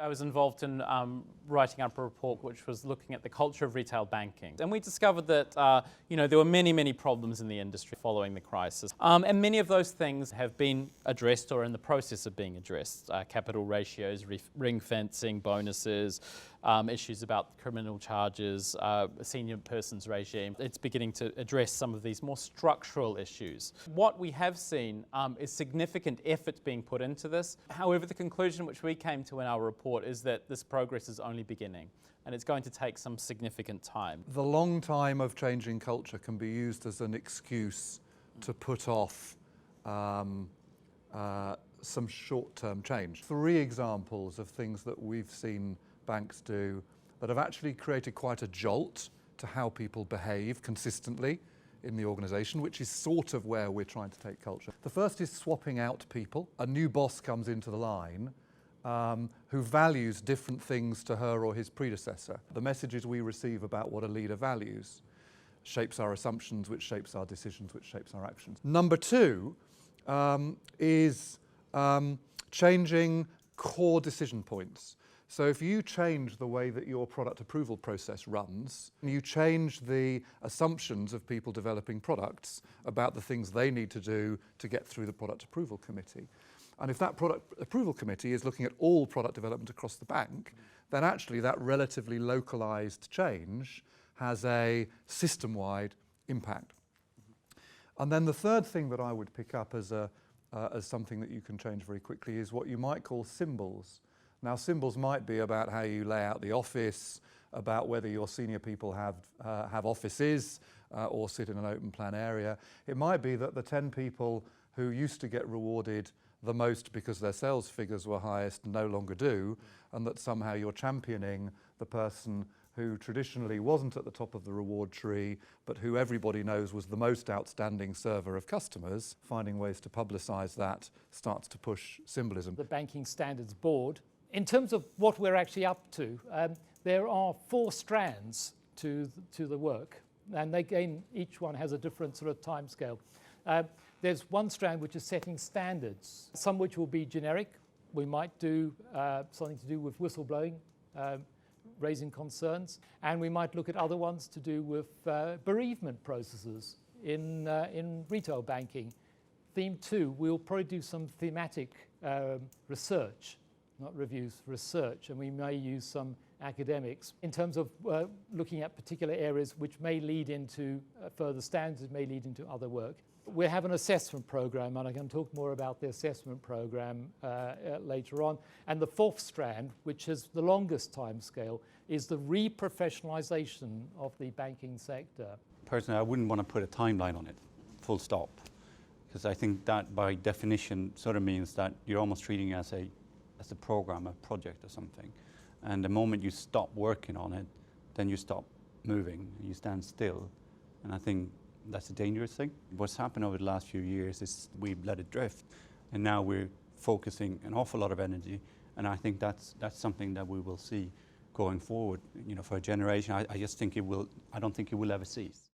I was involved in writing up a report which was looking at the culture of retail banking. And we discovered that there were many problems in the industry following the crisis. And many of those things have been addressed or in the process of being addressed. Capital ratios, ring fencing, bonuses, issues about criminal charges, senior persons regime. It's beginning to address some of these more structural issues. What we have seen is significant effort being put into this. However, the conclusion which we came to in our report is that this progress is only beginning and it's going to take some significant time. The long time of changing culture can be used as an excuse to put off some short-term change. 3 examples of things that we've seen banks do that have actually created quite a jolt to how people behave consistently in the organisation, which is sort of where we're trying to take culture. The first is swapping out people. A new boss comes into the line who values different things to her or his predecessor. The messages we receive about what a leader values shapes our assumptions, which shapes our decisions, which shapes our actions. Number 2 is changing core decision points. So if you change the way that your product approval process runs, you change the assumptions of people developing products about the things they need to do to get through the product approval committee. And if that product approval committee is looking at all product development across the bank, then actually that relatively localized change has a system-wide impact. And then the third thing that I would pick up as something that you can change very quickly is what you might call symbols. Now, symbols might be about how you lay out the office, about whether your senior people have offices or sit in an open plan area. It might be that the 10 people who used to get rewarded the most because their sales figures were highest no longer do, and that somehow you're championing the person who traditionally wasn't at the top of the reward tree, but who everybody knows was the most outstanding server of customers. Finding ways to publicise that starts to push symbolism. The Banking Standards Board. In terms of what we're actually up to, there are 4 strands to the work, and again, each one has a different sort of timescale. There's one strand which is setting standards, some which will be generic. We might do something to do with whistleblowing, raising concerns, and we might look at other ones to do with bereavement processes in retail banking. Theme 2, we'll probably do some thematic research, not reviews, research, and we may use some academics in terms of looking at particular areas which may lead into further standards, may lead into other work. We have an assessment program, and I can talk more about the assessment program later on. And the 4th strand, which is the longest timescale, is the reprofessionalisation of the banking sector. Personally, I wouldn't want to put a timeline on it, full stop, because I think that by definition sort of means that you're almost treating it as a program, a project or something. And the moment you stop working on it, then you stop moving, you stand still. And I think that's a dangerous thing. What's happened over the last few years is we've let it drift, and now we're focusing an awful lot of energy, and I think that's something that we will see going forward, for a generation. I just think I don't think it will ever cease.